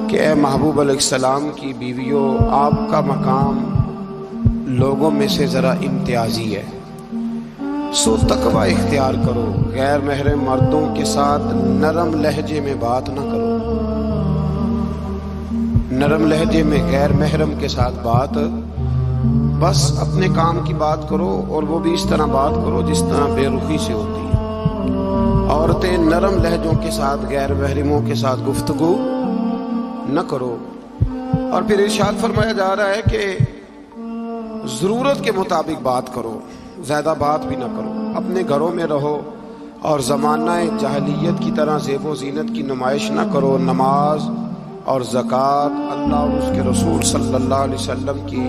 کہ اے محبوب علیہ السلام کی بیویوں، آپ کا مقام لوگوں میں سے ذرا امتیازی ہے، سو تقوی اختیار کرو، غیر محرم مردوں کے ساتھ نرم لہجے میں بات نہ کرو، نرم لہجے میں غیر محرم کے ساتھ بات، بس اپنے کام کی بات کرو، اور وہ بھی اس طرح بات کرو جس طرح بے رخی سے ہوتی ہے۔ عورتیں نرم لہجوں کے ساتھ غیر محرموں کے ساتھ گفتگو نہ کرو۔ اور پھر ارشاد فرمایا جا رہا ہے کہ ضرورت کے مطابق بات کرو، زیادہ بات بھی نہ کرو، اپنے گھروں میں رہو اور زمانہ جاہلیت کی طرح زیب و زینت کی نمائش نہ کرو، نماز اور زکوٰۃ، اللہ اور اس کے رسول صلی اللہ علیہ وسلم کی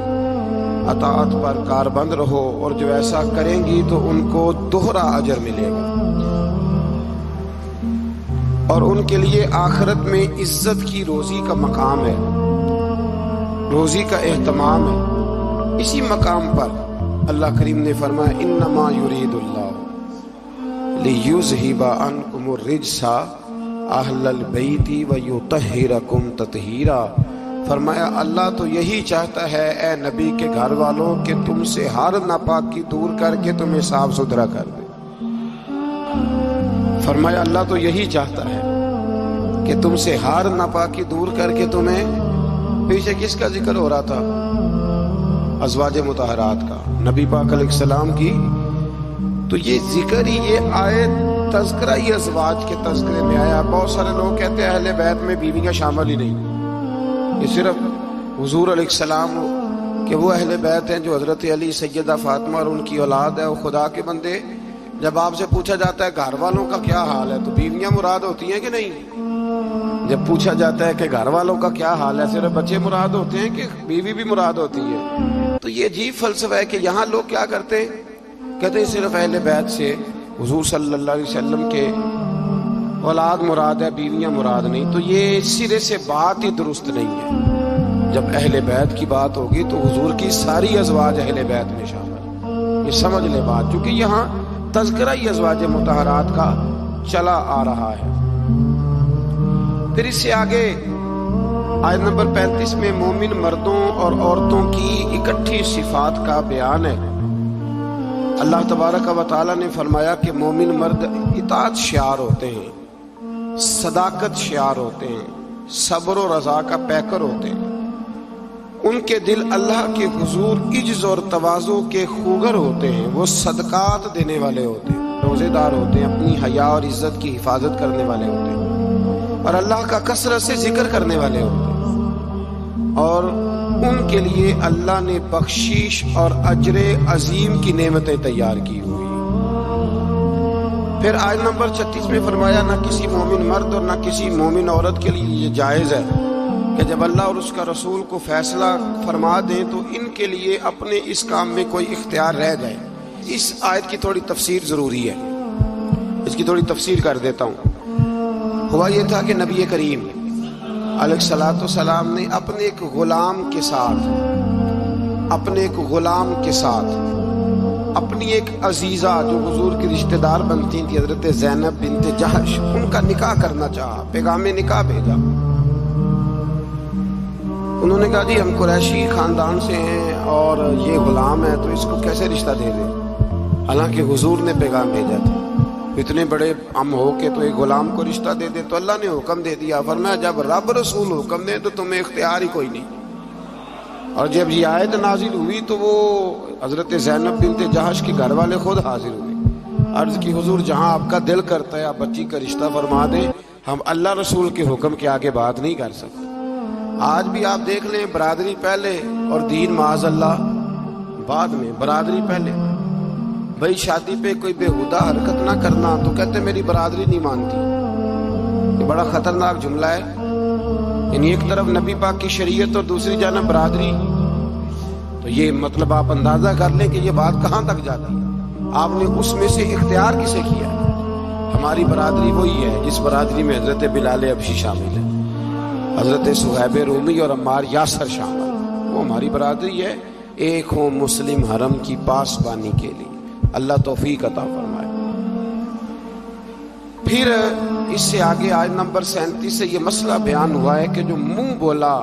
اطاعت پر کاربند رہو، اور جو ایسا کریں گی تو ان کو دوہرا اجر ملے گا، اور ان کے لیے آخرت میں عزت کی روزی کا مقام ہے، روزی کا اہتمام ہے۔ اسی مقام پر اللہ کریم نے فرمایا انما یرید اللہ لیذھب عنکم الرجس اہل البیت ویطہرکم تطہیرا۔ فرمایا اللہ تو یہی چاہتا ہے اے نبی کے گھر والوں کہ تم سے ہر ناپاکی دور کر کے تمہیں صاف ستھرا کر دے۔ فرمایا اللہ تو یہی چاہتا ہے کہ تم سے ہر ناپاکی دور کر کے تمہیں، پیچھے کس کا ذکر ہو رہا تھا؟ ازواج مطہرات کا، نبی پاک علیہ السلام کی۔ تو یہ ذکر ہی، یہ آیت تذکرہ ہی ازواج کے تذکرے میں آیا۔ بہت سارے لوگ کہتے ہیں اہل بیت میں بیویاں شامل ہی نہیں، یہ صرف حضور علیہ السلام کہ وہ اہل بیت ہیں جو حضرت علی، سیدہ فاطمہ اور ان کی اولاد ہے۔ وہ خدا کے بندے، جب آپ سے پوچھا جاتا ہے گھر والوں کا کیا حال ہے تو بیویاں مراد ہوتی ہیں کہ نہیں؟ جب پوچھا جاتا ہے کہ گھر والوں کا کیا حال ہے، صرف بچے مراد ہوتے ہیں کہ بیوی بھی مراد ہوتی ہے؟ تو یہ عجیب فلسفہ ہے کہ یہاں لوگ کیا کرتے ہیں، کہتے ہیں صرف اہل بیت سے حضور صلی اللہ علیہ وسلم کے اولاد مراد ہے، بیویاں مراد نہیں۔ تو یہ سرے سے بات ہی درست نہیں ہے۔ جب اہل بیت کی بات ہوگی تو حضور کی ساری ازواج اہل بیت میں شامل، یہ سمجھ لے بات، چونکہ یہاں تذکرہ ہی ازواج مطہرات کا چلا آ رہا ہے۔ پھر اس سے آگے آیت نمبر 35 میں مومن مردوں اور عورتوں کی اکٹھی صفات کا بیان ہے۔ اللہ تبارک و تعالی نے فرمایا کہ مومن مرد اطاعت شعار ہوتے ہیں، صداقت شعار ہوتے ہیں، صبر و رضا کا پیکر ہوتے ہیں، ان کے دل اللہ کے حضور عجز اور تواضع کے خوگر ہوتے ہیں، وہ صدقات دینے والے ہوتے ہیں، روزے دار ہوتے ہیں، اپنی حیا اور عزت کی حفاظت کرنے والے ہوتے ہیں، اور اللہ کا کثرت سے ذکر کرنے والے ہوتے ہیں، اور ان کے لیے اللہ نے بخشش اور اجر عظیم کی نعمتیں تیار کی ہوئی۔ پھر آیت نمبر 36 میں فرمایا نہ کسی مومن مرد اور نہ کسی مومن عورت کے لیے یہ جائز ہے کہ جب اللہ اور اس کا رسول کو فیصلہ فرما دیں تو ان کے لیے اپنے اس کام میں کوئی اختیار رہ جائے۔ اس آیت کی تھوڑی تفسیر ضروری ہے، اس کی تھوڑی تفسیر کر دیتا ہوں۔ ہوا یہ تھا کہ نبی کریم علیہ الصلوۃ والسلام نے اپنے ایک غلام کے ساتھ اپنی ایک عزیزہ جو حضور کی رشتہ دار بنتی تھی، حضرت زینب بنت جہش، ان کا نکاح کرنا چاہا، پیغام نکاح بھیجا۔ انہوں نے کہا جی ہم قریشی خاندان سے ہیں اور یہ غلام ہے تو اس کو کیسے رشتہ دے دیں، حالانکہ حضور نے پیغام بھیجا تھا، اتنے بڑے ہم ہو کے تو ایک غلام کو رشتہ دے دے۔ تو اللہ نے حکم دے دیا، فرمایا جب رب رسول حکم دے تو تمہیں اختیار ہی کوئی نہیں۔ اور جب یہ آیت نازل ہوئی تو وہ حضرت زینب بنت جہش کے گھر والے خود حاضر ہوئے، عرض کی حضور جہاں آپ کا دل کرتا ہے آپ بچی کا رشتہ فرما دیں، ہم اللہ رسول کے حکم کے آگے بات نہیں کر سکتے۔ آج بھی آپ دیکھ لیں، برادری پہلے اور دین معاذ اللہ بعد میں۔ برادری پہلے، بھائی شادی پہ کوئی بےہودہ حرکت نہ کرنا تو کہتے میری برادری نہیں مانتی۔ یہ بڑا خطرناک جملہ ہے، یعنی ایک طرف نبی پاک کی شریعت اور دوسری جانب برادری، تو یہ مطلب آپ اندازہ کر لیں کہ یہ بات کہاں تک جاتی ہے۔ آپ نے اس میں سے اختیار کسے کیا؟ ہماری برادری وہی ہے جس برادری میں حضرت بلال حبشی شامل ہے، حضرت صہیب رومی اور عمار یاسر شامل، وہ ہماری برادری ہے۔ ایک ہو مسلم حرم کی پاسبانی کے لیے، اللہ توفیق عطا فرمائے۔ پھر اس سے آگے آیت نمبر 37 سے یہ مسئلہ بیان ہوا ہے کہ جو منہ بولا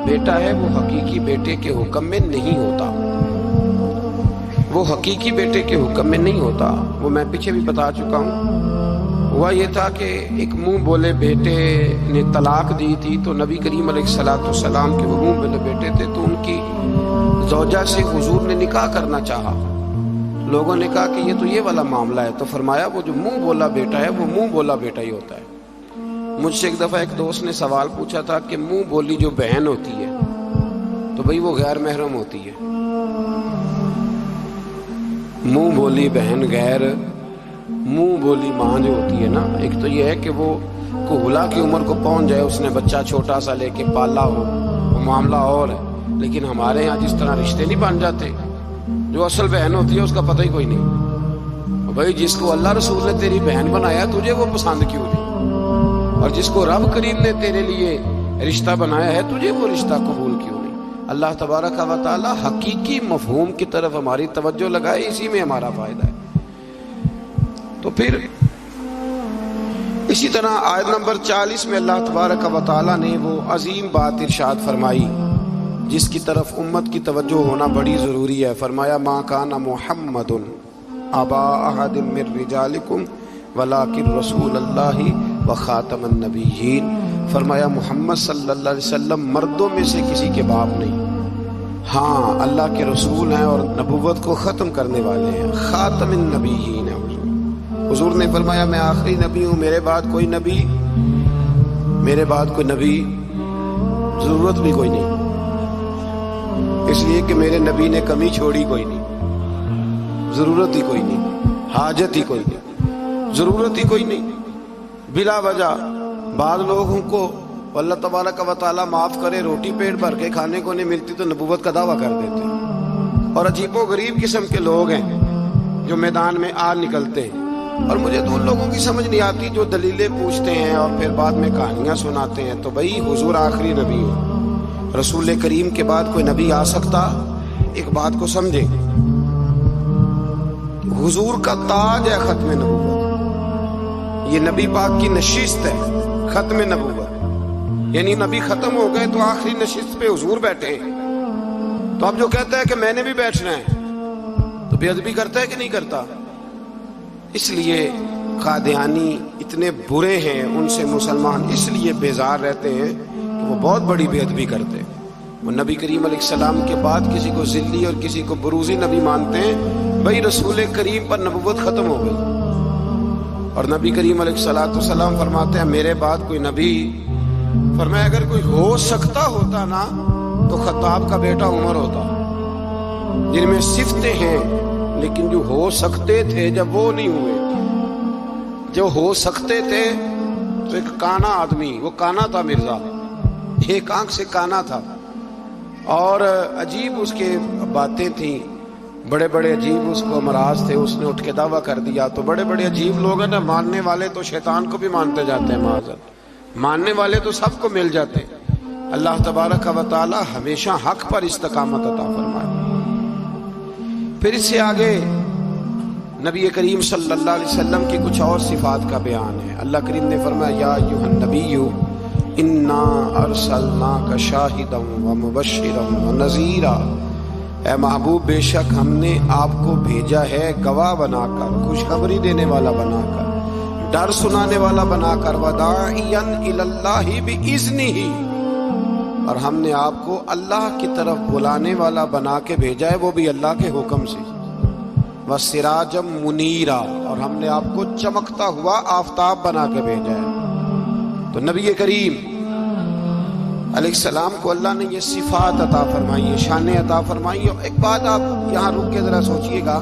بیٹا ہے وہ حقیقی بیٹے کے حکم میں نہیں ہوتا، وہ حقیقی بیٹے کے حکم میں نہیں ہوتا۔ وہ میں پیچھے بھی بتا چکا ہوں۔ ہوا یہ تھا کہ ایک منہ بولے بیٹے نے طلاق دی تھی، تو نبی کریم علیہ السلام کے وہ منہ بولے بیٹے تھے، تو ان کی زوجہ سے حضور نے نکاح کرنا چاہا۔ لوگوں نے کہا کہ یہ تو یہ والا معاملہ ہے، تو فرمایا وہ جو منہ بولا بیٹا ہے وہ منہ بولا بیٹا ہی ہوتا ہے۔ مجھ سے ایک دفعہ ایک دوست نے سوال پوچھا تھا کہ منہ بولی جو بہن ہوتی ہے تو بھئی وہ غیر محرم ہوتی ہے، منہ بولی بہن غیر، منہ بولی ماں جو ہوتی ہے نا، ایک تو یہ ہے کہ وہ کہولا کی عمر کو پہنچ جائے، اس نے بچہ چھوٹا سا لے کے پالا ہو، وہ معاملہ اور ہے۔ لیکن ہمارے ہاں جس طرح رشتے نہیں بن جاتے، جو اصل بہن ہوتی ہے اس کا پتہ ہی کوئی نہیں۔ بھائی جس کو اللہ رسول نے تیری بہن بنایا تجھے وہ پسند کیوں نہیں، اور جس کو رب کریم نے تیرے لیے رشتہ بنایا ہے تجھے وہ رشتہ قبول کیوں نہیں۔ اللہ تبارک و تعالی حقیقی مفہوم کی طرف ہماری توجہ لگائے، اسی میں ہمارا فائدہ ہے۔ تو پھر اسی طرح آیت نمبر 40 میں اللہ تبارک و تعالی نے وہ عظیم بات ارشاد فرمائی جس کی طرف امت کی توجہ ہونا بڑی ضروری ہے۔ فرمایا ما کان محمد ابا احد من رجالکم ولکن رسول اللہ وخاتم النبیین۔ فرمایا محمد صلی اللہ علیہ وسلم مردوں میں سے کسی کے باپ نہیں، ہاں اللہ کے رسول ہیں اور نبوت کو ختم کرنے والے ہیں، خاتم النبیین ہیں۔ حضور نے فرمایا میں آخری نبی ہوں، میرے بعد کوئی نبی ضرورت بھی کوئی نہیں، اس لیے کہ میرے نبی نے کمی چھوڑی کوئی نہیں، ضرورت ہی کوئی نہیں، حاجت ہی کوئی نہیں، ضرورت ہی کوئی نہیں۔ بلا وجہ بعض لوگوں کو اللہ تبارک و تعالیٰ معاف کرے روٹی پیٹ بھر کے کھانے کو نہیں ملتی تو نبوت کا دعویٰ کر دیتے ہیں، اور عجیب و غریب قسم کے لوگ ہیں جو میدان میں آ نکلتے ہیں۔ اور مجھے تو ان لوگوں کی سمجھ نہیں آتی جو دلیلیں پوچھتے ہیں اور پھر بعد میں کہانیاں سناتے ہیں۔ تو بھائی حضور آخری نبی ہے، رسول کریم کے بعد کوئی نبی آ سکتا؟ ایک بات کو سمجھیں، حضور کا تاج ہے ختم نبوت، یہ نبی پاک کی نشست ہے ختم نبوت، یعنی نبی ختم ہو گئے تو آخری نشست پہ حضور بیٹھے ہیں۔ تو اب جو کہتا ہے کہ میں نے بھی بیٹھنا ہے تو بے ادبی کرتا ہے کہ نہیں کرتا؟ اس لیے قادیانی اتنے برے ہیں، ان سے مسلمان اس لیے بیزار رہتے ہیں کہ وہ بہت بڑی بے ادبی کرتے ہیں۔ وہ نبی کریم علیہ السلام کے بعد کسی کو ذلی اور کسی کو بروزی نبی مانتے ہیں۔ بھائی رسول کریم پر نبوت ختم ہو گئی، اور نبی کریم علیہ السلام فرماتے ہیں میرے بعد کوئی نبی، فرمایا اگر کوئی ہو سکتا ہوتا نا تو خطاب کا بیٹا عمر ہوتا، جن میں صفتیں ہیں لیکن جو ہو سکتے تھے جب وہ نہیں ہوئے، جو ہو سکتے تھے تو ایک کانا آدمی، وہ کانا تھا مرزا، ایک آنکھ سے کانا تھا، اور عجیب اس کے باتیں تھیں، بڑے بڑے عجیب اس کو امراض تھے، اس نے اٹھ کے دعویٰ کر دیا۔ تو بڑے بڑے عجیب لوگ ہیں نا، ماننے والے تو شیطان کو بھی مانتے جاتے ہیں، معاذ، ماننے والے تو سب کو مل جاتے ہیں۔ اللہ تبارک و تعالی ہمیشہ حق پر استقامت عطا فرمائے۔ پھر اس سے آگے نبی کریم صلی اللہ علیہ وسلم کی کچھ اور صفات کا بیان ہے۔ اللہ کریم نے فرمایا یا ایھا النبی انا ارسلناک شاہدا ومبشرا ونذیرا، اے محبوب بے شک ہم نے آپ کو بھیجا ہے گواہ بنا کر، خوشخبری دینے والا بنا کر، ڈر سنانے والا بنا کر، وداعیا الی اللہ باذنہ، اور ہم نے آپ کو اللہ کی طرف بلانے والا بنا کے بھیجا ہے، وہ بھی اللہ کے حکم سے، وسراجا منیرا، اور ہم نے آپ کو چمکتا ہوا آفتاب بنا کے بھیجا ہے۔ تو نبی کریم علیہ السلام کو اللہ نے یہ صفات عطا فرمائی ہے، شانیں عطا فرمائی ہے۔ ایک بات آپ یہاں رک کے ذرا سوچئے گا،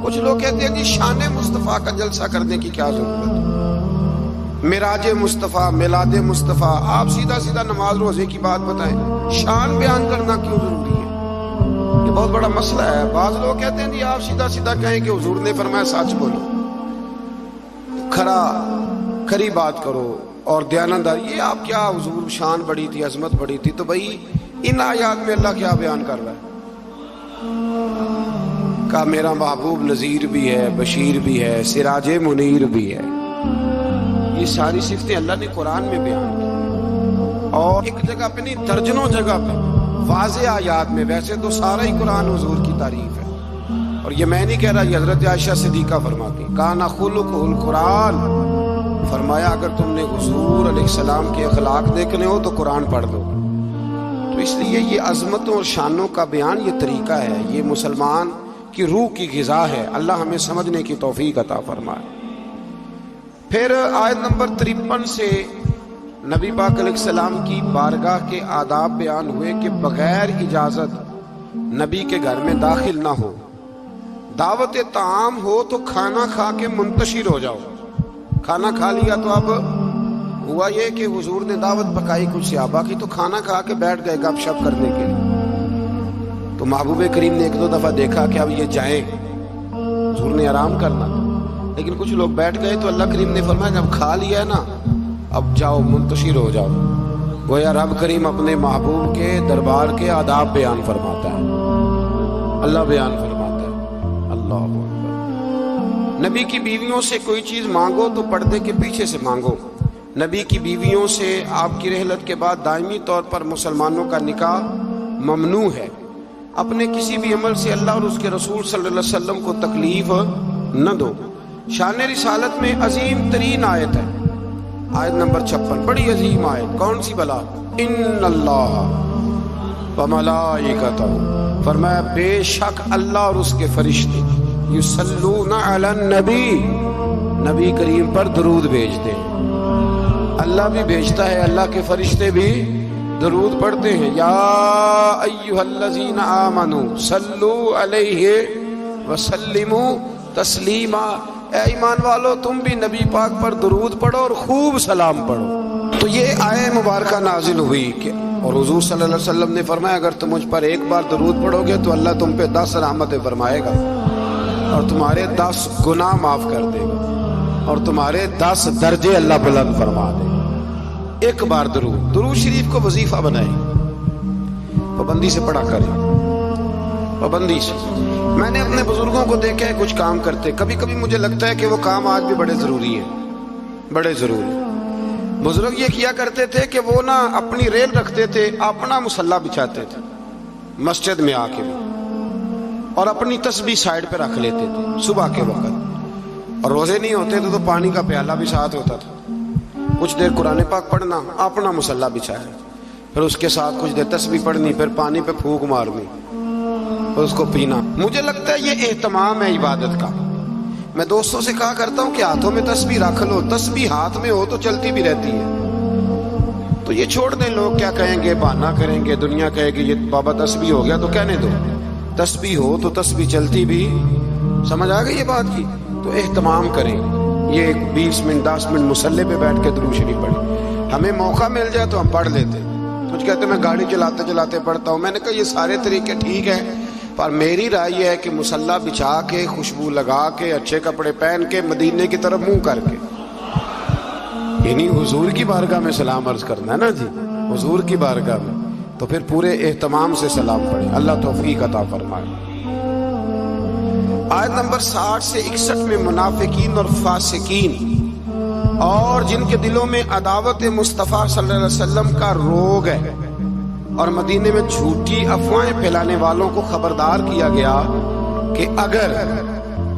کچھ لوگ کہتے ہیں کہ شان مصطفیٰ کا جلسہ کرنے کی کیا ضرورت ہے، معراج مصطفیٰ، میلاد مصطفیٰ، آپ سیدھا سیدھا نماز روزے کی بات بتائیں، شان بیان کرنا کیوں ضروری ہے؟ یہ بہت بڑا مسئلہ ہے۔ بعض لوگ کہتے ہیں جی آپ سیدھا سیدھا کہیں کہ حضور نے فرمایا سچ بولو، کھری بات کرو اور دیانتدار، یہ آپ کیا، حضور شان بڑی تھی، عظمت بڑی تھی، تو بھائی ان آیات میں اللہ کیا بیان کر رہا ہے؟ کہ میرا محبوب نذیر بھی ہے، بشیر بھی ہے، سراج منیر بھی ہے، یہ ساری صفتیں اللہ نے قرآن میں بیان کی، اور ایک جگہ پہ نہیں، درجنوں جگہ پہ واضح آیات میں۔ ویسے تو سارا ہی قرآن حضور کی تعریف ہے، اور یہ میں نہیں کہہ رہا، یہ حضرت عائشہ صدیقہ فرماتی، کان خلقہ القرآن، فرمایا اگر تم نے حضور علیہ السلام کے اخلاق دیکھنے ہو تو قرآن پڑھ لو۔ تو اس لیے یہ عظمتوں اور شانوں کا بیان یہ طریقہ ہے، یہ مسلمان کی روح کی غذا ہے۔ اللہ ہمیں سمجھنے کی توفیق عطا فرمائے۔ پھر آیت نمبر 53 سے نبی پاک علیہ السلام کی بارگاہ کے آداب بیان ہوئے کہ بغیر اجازت نبی کے گھر میں داخل نہ ہو، دعوت طعام ہو تو کھانا کھا کے منتشر ہو جاؤ۔ کھانا کھا لیا تو اب ہوا یہ کہ حضور نے دعوت پکائی کچھ صحابہ کی، تو کھانا کھا کے بیٹھ گئے گپ شپ کرنے کے لیے۔ تو محبوب کریم نے ایک دو دفعہ دیکھا کہ اب یہ جائیں، حضور نے آرام کرنا تھا، لیکن کچھ لوگ بیٹھ گئے تو اللہ کریم نے فرمایا جب کھا لیا ہے نا اب جاؤ منتشر ہو جاؤ۔ گویا رب کریم اپنے محبوب کے دربار کے آداب بیان فرماتا ہے، اللہ بیان فرماتا ہے۔ اللہ اکبر۔ نبی کی بیویوں سے کوئی چیز مانگو تو پردے کے پیچھے سے مانگو۔ نبی کی بیویوں سے آپ کی رحلت کے بعد دائمی طور پر مسلمانوں کا نکاح ممنوع ہے۔ اپنے کسی بھی عمل سے اللہ اور اس کے رسول صلی اللہ علیہ وسلم کو تکلیف نہ دو۔ شان رسالت میں عظیم ترین آیت ہے آیت نمبر 56، بڑی عظیم آیت، کون سی بلا؟ ان اللہ وملائکتہ، فرمایا بے شک اللہ اور اس کے فرشتے یصلون علی النبی، نبی کریم پر درود بھیجتے ہیں۔ اللہ بھی بھیجتا ہے، اللہ کے فرشتے بھی درود پڑھتے ہیں۔ یا ایھا الذین آمنوا صلوا علیہ وسلموا تسلیما، اے ایمان والو تم بھی نبی پاک پر درود پڑھو اور خوب سلام پڑھو۔ تو یہ آیت مبارکہ نازل ہوئی کہ اور حضور صلی اللہ علیہ وسلم نے فرمایا اگر تم مجھ پر ایک بار درود پڑھو گے تو اللہ تم پہ 10 رحمتیں فرمائے گا، اور تمہارے 10 گناہ معاف کر دے گا، اور تمہارے 10 درجے اللہ بلند فرما دے گا۔ ایک بار درود شریف کو وظیفہ بنائیں، پابندی سے پڑھا کریں، پابندی سے۔ میں نے اپنے بزرگوں کو دیکھا ہے کچھ کام کرتے، کبھی کبھی مجھے لگتا ہے کہ وہ کام آج بھی بڑے ضروری ہیں، بڑے ضروری۔ بزرگ یہ کیا کرتے تھے کہ وہ نا اپنی ریل رکھتے تھے، اپنا مصلی بچھاتے تھے مسجد میں آ کے، اور اپنی تسبیح سائیڈ پہ رکھ لیتے تھے صبح کے وقت، اور روزے نہیں ہوتے تھے تو پانی کا پیالہ بھی ساتھ ہوتا تھا، کچھ دیر قرآن پاک پڑھنا، اپنا مصلی بچھایا، پھر اس کے ساتھ کچھ دیر تسبیح پڑھنی، پھر پانی پہ پھونک مارنی، پھر اس کو پینا۔ مجھے لگتا ہے یہ اہتمام ہے عبادت کا۔ میں دوستوں سے کہا کرتا ہوں کہ ہاتھوں میں تسبیح رکھ لو، تسبیح ہاتھ میں ہو تو چلتی بھی رہتی ہے۔ تو یہ چھوڑ دیں، لوگ کیا کہیں گے، بہانہ کریں گے، دنیا کہے گی یہ بابا تسبیح ہو گیا، تو کہنے دو، تسبیح ہو تو تسبیح چلتی بھی۔ سمجھ آ گئی یہ بات کی؟ تو اہتمام کریں، یہ 20 منٹ 10 منٹ مصلی پہ بیٹھ کے درود شریف پڑھیں۔ ہمیں موقع مل جائے تو ہم پڑھ لیتے، کچھ کہتے میں گاڑی چلاتے چلاتے پڑھتا ہوں۔ میں نے کہا یہ سارے طریقے ٹھیک ہیں، پر میری رائے یہ ہے کہ مصلی بچھا کے، خوشبو لگا کے، اچھے کپڑے پہن کے، مدینے کی طرف منہ کر کے، یعنی حضور کی بارگاہ میں سلام عرض کرنا ہے نا جی، حضور کی بارگاہ میں، تو پھر پورے اہتمام سے سلام پڑھیں۔ اللہ توفیق عطا فرمائے۔ آیت نمبر 60 سے 61 میں منافقین اور فاسقین اور جن کے دلوں میں عداوت مصطفیٰ صلی اللہ علیہ وسلم کا روگ ہے اور مدینے میں جھوٹی افواہیں پھیلانے والوں کو خبردار کیا گیا کہ اگر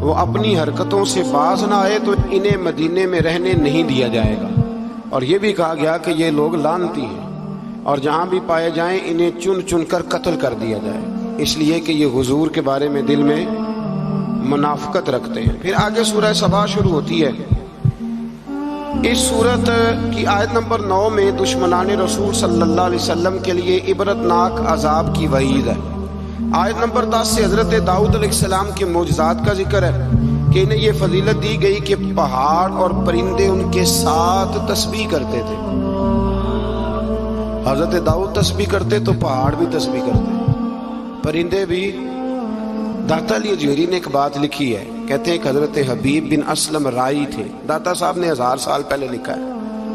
وہ اپنی حرکتوں سے باز نہ آئے تو انہیں مدینے میں رہنے نہیں دیا جائے گا، اور یہ بھی کہا گیا کہ یہ لوگ لعنتی ہیں اور جہاں بھی پائے جائیں انہیں چن چن کر قتل کر دیا جائے، اس لیے کہ یہ حضور کے بارے میں دل میں منافقت رکھتے ہیں۔ پھر آگے سورہ سبا شروع ہوتی ہے۔ اس سورت کی آیت نمبر 9 میں دشمنان رسول صلی اللہ علیہ وسلم کے لیے عبرتناک عذاب کی وعید ہے۔ آیت نمبر 10 سے حضرت داؤد علیہ السلام کے معجزات کا ذکر ہے کہ انہیں یہ فضیلت دی گئی کہ پہاڑ اور پرندے ان کے ساتھ تسبیح کرتے تھے۔ حضرت داؤد تسبیح کرتے تو پہاڑ بھی تسبیح کرتے، پرندے بھی۔ داتا علی جوہری نے ایک بات لکھی ہے، کہتے ہیں کہ حضرت حبیب بن اسلم رائی تھے، داتا صاحب نے 1000 سال پہلے لکھا ہے۔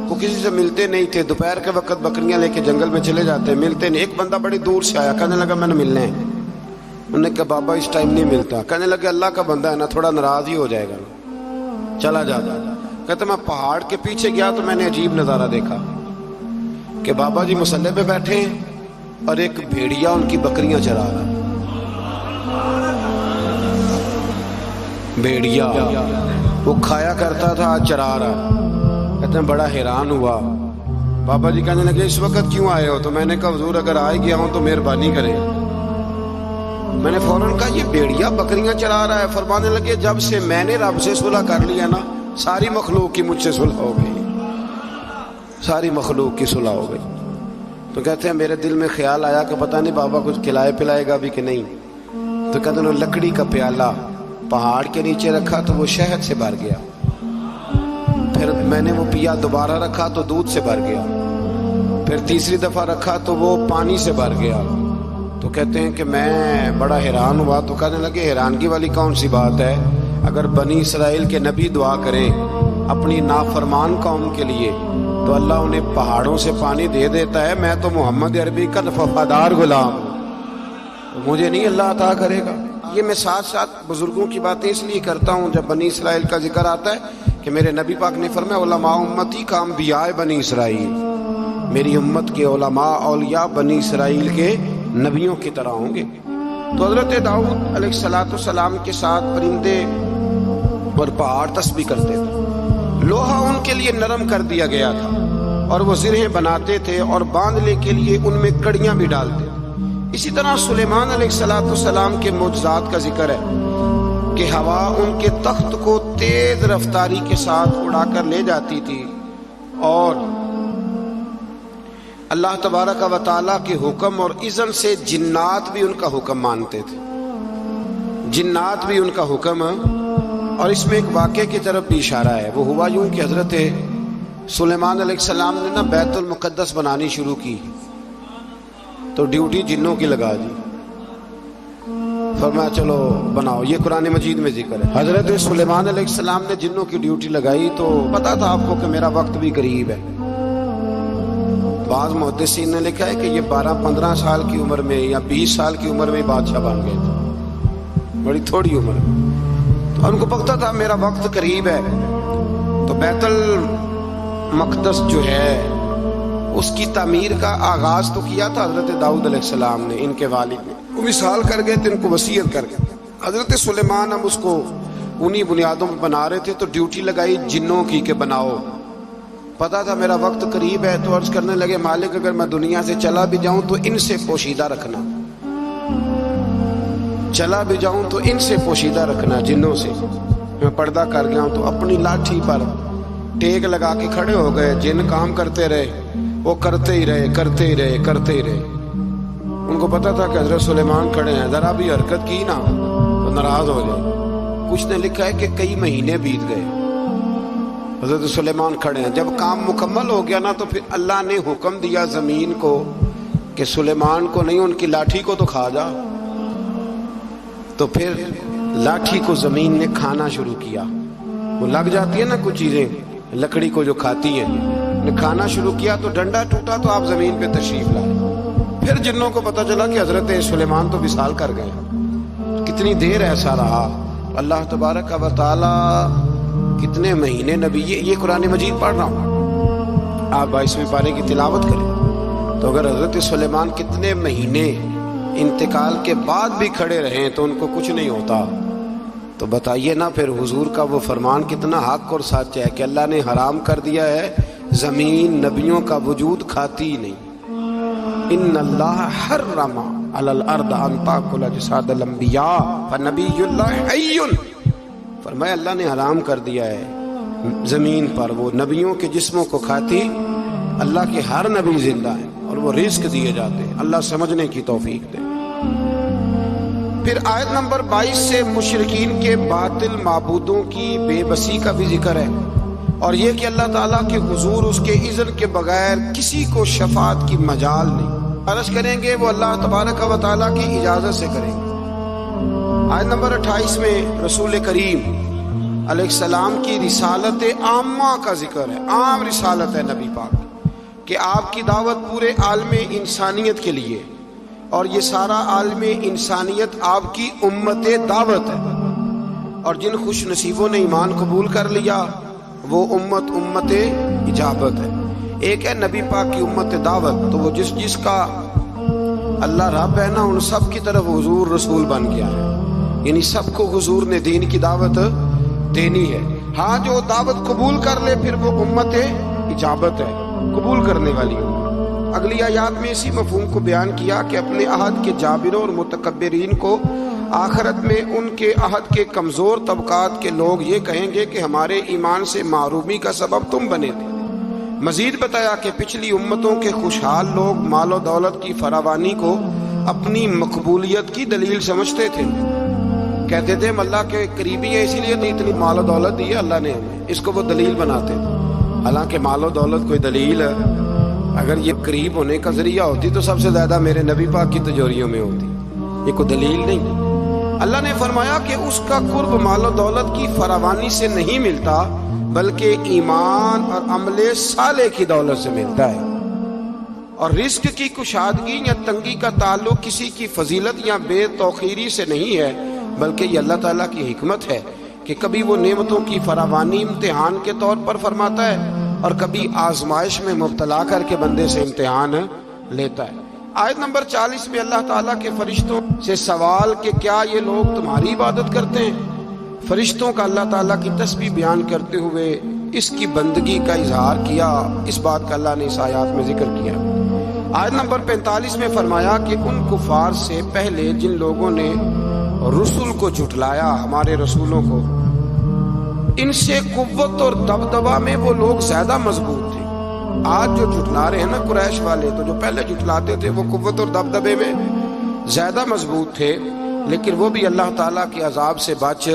وہ کسی سے ملتے نہیں تھے، دوپہر کے وقت بکریاں لے کے جنگل میں چلے جاتے، ملتے نہیں۔ ایک بندہ بڑی دور سے آیا، کہنے لگا میں نے ملنے ہیں۔ انہوں نے کہا بابا اس ٹائم نہیں ملتا۔ کہنے لگے اللہ کا بندہ ہے نا، تھوڑا ناراض ہی ہو جائے گا نا، چلا جاتا۔ کہتے میں پہاڑ کے پیچھے گیا تو میں نے عجیب نظارہ دیکھا کہ بابا جی مصلی پہ بیٹھے ہیں اور ایک بھیڑیا ان کی بکریاں چرا رہا ہے. بھیڑیا وہ کھایا کرتا تھا آج چرا رہا. کہتے ہیں بڑا حیران ہوا. بابا جی کہنے لگے اس وقت کیوں آئے ہو؟ تو میں نے کہا حضور اگر آئے گیا ہوں تو مہربانی کریں. میں نے فوراً کہا یہ بھیڑیا بکریاں چرا رہا ہے. فرمانے لگے جب سے میں نے رب سے صلح کر لیا نا ساری مخلوق کی مجھ سے صلح ہو گئی. ساری مخلوق کی صلح ہو گئی. تو کہتے ہیں میرے دل میں خیال آیا کہ پتہ نہیں بابا کچھ کھلائے پلائے گا بھی کہ نہیں. تو کہتے ہیں لکڑی کا پیالہ پہاڑ کے نیچے رکھا تو وہ شہد سے بھر گیا. پھر میں نے وہ پیا دوبارہ رکھا تو دودھ سے بھر گیا. پھر تیسری دفعہ رکھا تو وہ پانی سے بھر گیا. تو کہتے ہیں کہ میں بڑا حیران ہوا. تو کہنے لگے حیرانگی والی کون سی بات ہے؟ اگر بنی اسرائیل کے نبی دعا کریں اپنی نافرمان قوم کے لیے تو اللہ انہیں پہاڑوں سے پانی دے دیتا ہے. میں تو محمد عربی کا وفادار غلام ہوں, مجھے نہیں اللہ عطا کرے گا. یہ میں ساتھ ساتھ بزرگوں کی باتیں اس لیے کرتا ہوں جب بنی اسرائیل کا ذکر آتا ہے کہ میرے نبی پاک نے فرمایا علماء امتی کا انبیاء بنی اسرائیل. میری امت کے علماء اولیاء بنی اسرائیل کے نبیوں کی طرح ہوں گے. تو حضرت داؤد علیہ السلام کے ساتھ پرندے اور پہاڑ تسبیح کرتے تھے. لوہا ان کے لیے نرم کر دیا گیا تھا اور وہ زرہیں بناتے تھے اور باندھنے کے لیے ان میں کڑیاں بھی ڈالتے. اسی طرح سلیمان علیہ السلام کے معجزات کا ذکر ہے کہ ہوا ان کے تخت کو تیز رفتاری کے ساتھ اڑا کر لے جاتی تھی اور اللہ تبارک و تعالیٰ کے حکم اور اذن سے جنات بھی ان کا حکم مانتے تھے. جنات بھی ان کا حکم. اور اس میں ایک واقعے کی طرف بھی اشارہ ہے. وہ ہوا یوں کہ حضرت سلیمان علیہ السلام نے نا بیت المقدس بنانی شروع کی تو ڈیوٹی جنوں کی لگا دی. فرمایا چلو بناؤ. یہ قرآن مجید میں ذکر ہے. حضرت سلیمان علیہ السلام نے جنوں کی ڈیوٹی لگائی تو پتا تھا آپ کو کہ میرا وقت بھی قریب ہے. بعض محدثین نے لکھا ہے کہ یہ 12-15 سال کی عمر میں یا 20 سال کی عمر میں بادشاہ بن گئے تھے. بڑی تھوڑی عمر. تو ان کو پتا تھا میرا وقت قریب ہے. تو بیت المقدس جو ہے اس کی تعمیر کا آغاز تو کیا تھا حضرت داؤد علیہ السلام نے, ان کے والد نے. وہ وصال کر گئے تھے, ان کو وصیت کر گئے. حضرت سلیمان ہم اس کو انہی بنیادوں پر بنا رہے تھے تو ڈیوٹی لگائی جنوں کی کہ بناؤ. پتا تھا میرا وقت قریب ہے تو عرض کرنے لگے مالک اگر میں دنیا سے چلا بھی جاؤں تو ان سے پوشیدہ رکھنا. چلا بھی جاؤں تو ان سے پوشیدہ رکھنا, جنوں سے. میں پردہ کر گیا ہوں. تو اپنی لاٹھی پر ٹیک لگا کے کھڑے ہو گئے. جن کام کرتے رہے, وہ کرتے ہی رہے. ان کو پتا تھا کہ حضرت سلیمان کھڑے ہیں, ذرا بھی حرکت کی نا تو ناراض ہو جائے. کچھ نے لکھا ہے کہ کئی مہینے بیت گئے. حضرت سلیمان کھڑے ہیں. جب کام مکمل ہو گیا نا تو پھر اللہ نے حکم دیا زمین کو کہ سلیمان کو نہیں, ان کی لاٹھی کو تو کھا جا. تو پھر لاٹھی کو زمین نے کھانا شروع کیا. وہ لگ جاتی ہے نا کچھ چیزیں لکڑی کو جو کھاتی ہیں, نے کھانا شروع کیا تو ڈنڈا ٹوٹا تو آپ زمین پہ تشریف لائے. پھر جنوں کو پتا چلا کہ حضرت سلیمان تو وصال کر گئے. کتنی دیر ایسا رہا. اللہ تبارک و تعالی کتنے مہینے نبی, یہ قرآن مجید پڑھ رہا ہوں, آپ 22ویں پارے کی تلاوت کریں تو اگر حضرت سلیمان کتنے مہینے انتقال کے بعد بھی کھڑے رہیں تو ان کو کچھ نہیں ہوتا, تو بتائیے نا پھر حضور کا وہ فرمان کتنا حق اور سچ ہے کہ اللہ نے حرام کر دیا ہے زمین نبیوں کا وجود کھاتی ہی نہیں. ان اللہ حرم علی الارض ان تاکل اجساد الانبیاء فنبی اللہ حی. فرمایا اللہ نے حرام کر دیا ہے زمین پر وہ نبیوں کے جسموں کو کھاتی. اللہ کے ہر نبی زندہ ہیں اور وہ رزق دیے جاتے ہیں. اللہ سمجھنے کی توفیق دے. پھر آیت نمبر 22 سے مشرکین کے باطل معبودوں کی بے بسی کا بھی ذکر ہے اور یہ کہ اللہ تعالیٰ کے حضور اس کے اذن کے بغیر کسی کو شفاعت کی مجال نہیں. عرض کریں گے وہ اللہ تبارک و تعالیٰ کی اجازت سے کریں گے. آیت نمبر 28 میں رسول کریم علیہ السلام کی رسالت عامہ کا ذکر ہے. عام رسالت ہے نبی پاک کہ آپ کی دعوت پورے عالم انسانیت کے لیے اور یہ سارا عالم انسانیت آپ کی امت دعوت ہے. اور جن خوش نصیبوں نے ایمان قبول کر لیا وہ امت اجابت ہے. ایک ہے نبی پاک کی امت دعوت، تو وہ جس کا اللہ رب ہے نا، ان سب کی طرف حضور رسول بن گیا ہے، یعنی سب کو حضور نے دین کی دعوت دینی ہے. ہاں جو دعوت قبول کر لے پھر وہ امت اجابت ہے، قبول کرنے والی. اگلی آیات میں اسی مفہوم کو بیان کیا کہ اپنے عہد کے جابروں اور متکبرین کو آخرت میں ان کے عہد کے کمزور طبقات کے لوگ یہ کہیں گے کہ ہمارے ایمان سے محرومی کا سبب تم بنے تھے. مزید بتایا کہ پچھلی امتوں کے خوشحال لوگ مال و دولت کی فراوانی کو اپنی مقبولیت کی دلیل سمجھتے تھے. کہتے تھے ہم اللہ کے قریبی ہیں اسی لیے تو اتنی مال و دولت دی ہے اللہ نے ہمیں، اس کو وہ دلیل بناتے تھے. حالانکہ مال و دولت کوئی دلیل اگر یہ قریب ہونے کا ذریعہ ہوتی تو سب سے زیادہ میرے نبی پاک کی تجوریوں میں ہوتی، یہ کوئی دلیل نہیں. اللہ نے فرمایا کہ اس کا قرب مال و دولت کی فراوانی سے نہیں ملتا بلکہ ایمان اور عمل صالح کی دولت سے ملتا ہے. اور رزق کی کشادگی یا تنگی کا تعلق کسی کی فضیلت یا بے توقیری سے نہیں ہے، بلکہ یہ اللہ تعالیٰ کی حکمت ہے کہ کبھی وہ نعمتوں کی فراوانی امتحان کے طور پر فرماتا ہے اور کبھی آزمائش میں مبتلا کر کے بندے سے امتحان لیتا ہے. آیت نمبر 40 میں اللہ تعالیٰ کے فرشتوں سے سوال کہ کیا یہ لوگ تمہاری عبادت کرتے ہیں. فرشتوں کا اللہ تعالیٰ کی تسبیح بیان کرتے ہوئے اس کی بندگی کا اظہار کیا. اس بات کا اللہ نے اس آیات میں ذکر کیا. آیت نمبر 45 میں فرمایا کہ ان کفار سے پہلے جن لوگوں نے رسول کو جھٹلایا، ہمارے رسولوں کو، ان سے قوت اور دبدبہ میں وہ لوگ زیادہ مضبوط تھے. آج جو جھٹلا رہے ہیں نا قریش والے، تو جو پہلے جھٹلاتے تھے وہ قوت اور دبدبے میں زیادہ مضبوط تھے، لیکن وہ بھی اللہ تعالیٰ کے عذاب سے بچ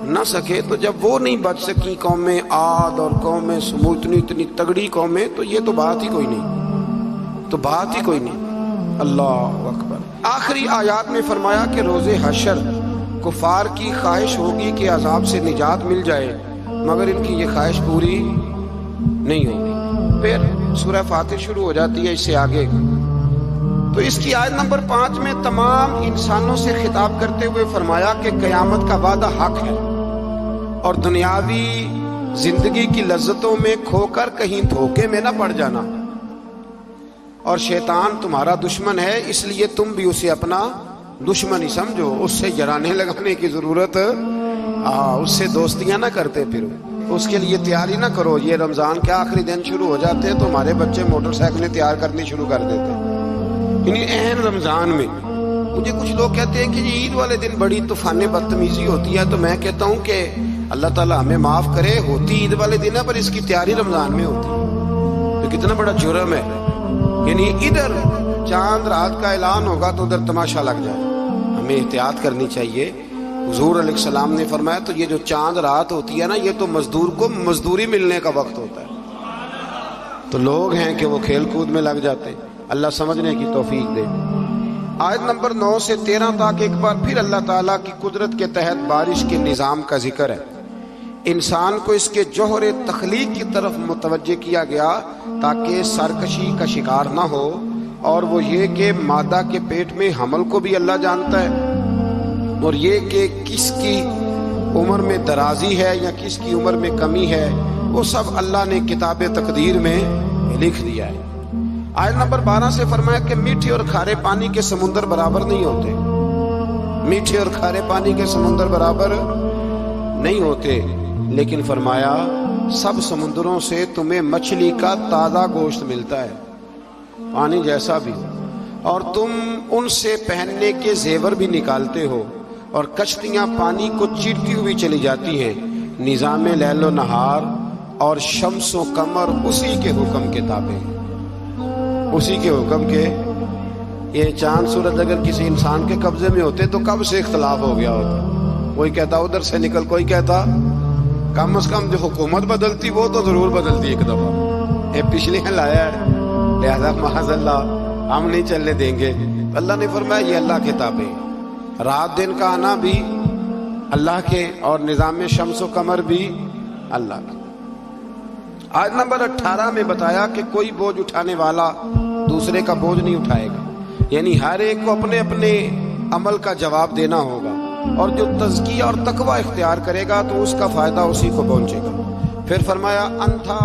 نہ سکے. تو جب وہ نہیں بچ سکی قومیں عاد اور قومیں سمود، اتنی تگڑی قومیں، تو یہ تو بات ہی کوئی نہیں، تو بات ہی کوئی نہیں. اللہ اکبر. آخری آیات میں فرمایا کہ روز حشر کفار کی خواہش ہوگی کہ عذاب سے نجات مل جائے، مگر ان کی یہ خواہش پوری نہیں ہوگی. پھر سورہ فاتر شروع ہو جاتی ہے اس سے آگے. تو اس کی آیت نمبر 5 میں تمام انسانوں سے خطاب کرتے ہوئے فرمایا کہ قیامت کا وعدہ حق ہے اور دنیاوی زندگی کی لذتوں میں کھو کر کہیں دھوکے میں نہ پڑ جانا. اور شیطان تمہارا دشمن ہے، اس لیے تم بھی اسے اپنا دشمن ہی سمجھو. اس سے جرانے لگانے کی ضرورت، اس سے دوستیاں نہ کرتے پھر اس کے لیے تیاری نہ کرو. یہ رمضان کے آخری دن شروع ہو جاتے ہیں تو ہمارے بچے موٹر سائیکلیں تیار کرنی شروع کر دیتے ہیں، یعنی اہم رمضان میں. مجھے کچھ لوگ کہتے ہیں کہ یہ عید والے دن بڑی طوفان بدتمیزی ہوتی ہے، تو میں کہتا ہوں کہ اللہ تعالیٰ ہمیں معاف کرے، ہوتی عید والے دن ہے پر اس کی تیاری رمضان میں ہوتی ہے. تو کتنا بڑا جرم ہے، یعنی ادھر چاند رات کا اعلان ہوگا تو ادھر تماشا لگ جائے. ہمیں احتیاط کرنی چاہیے. حضور علیہ السلام نے فرمایا تو یہ جو چاند رات ہوتی ہے نا، یہ تو مزدور کو مزدوری ملنے کا وقت ہوتا ہے. تو لوگ ہیں کہ وہ کھیل کود میں لگ جاتے ہیں. اللہ سمجھنے کی توفیق دے. آیت نمبر 9 سے 13 تک ایک بار پھر اللہ تعالیٰ کی قدرت کے تحت بارش کے نظام کا ذکر ہے. انسان کو اس کے جوہر تخلیق کی طرف متوجہ کیا گیا تاکہ سرکشی کا شکار نہ ہو، اور وہ یہ کہ مادہ کے پیٹ میں حمل کو بھی اللہ جانتا ہے، اور یہ کہ کس کی عمر میں درازی ہے یا کس کی عمر میں کمی ہے وہ سب اللہ نے کتاب تقدیر میں لکھ دیا ہے. آیت نمبر 12 سے فرمایا کہ میٹھے اور کھارے پانی کے سمندر برابر نہیں ہوتے. میٹھے اور کھارے پانی کے سمندر برابر نہیں ہوتے، لیکن فرمایا سب سمندروں سے تمہیں مچھلی کا تازہ گوشت ملتا ہے، پانی جیسا بھی، اور تم ان سے پہننے کے زیور بھی نکالتے ہو، اور کشتیاں پانی کو چیرتی ہوئی چلی جاتی ہیں. نظام لیل و نہار اور شمس و قمر اسی کے حکم کے تابع، اسی کے حکم کے. یہ چاند سورج اگر کسی انسان کے قبضے میں ہوتے تو کب سے اختلاف ہو گیا ہوتا. کوئی کہتا ادھر سے نکل، کوئی کہتا کم از کم جو حکومت بدلتی وہ تو ضرور بدلتی ایک دفعہ. یہ پچھلے لایا ہے لہذا محض اللہ ہم نہیں چلنے دیں گے. اللہ نے فرمایا یہ اللہ کے تابع، رات دن کا آنا بھی اللہ کے اور نظام شمس و قمر بھی اللہ کا. آیت نمبر 18 میں بتایا کہ کوئی بوجھ اٹھانے والا دوسرے کا بوجھ نہیں اٹھائے گا، یعنی ہر ایک کو اپنے اپنے عمل کا جواب دینا ہوگا، اور جو تزکیہ اور تقوی اختیار کرے گا تو اس کا فائدہ اسی کو پہنچے گا. پھر فرمایا انتھا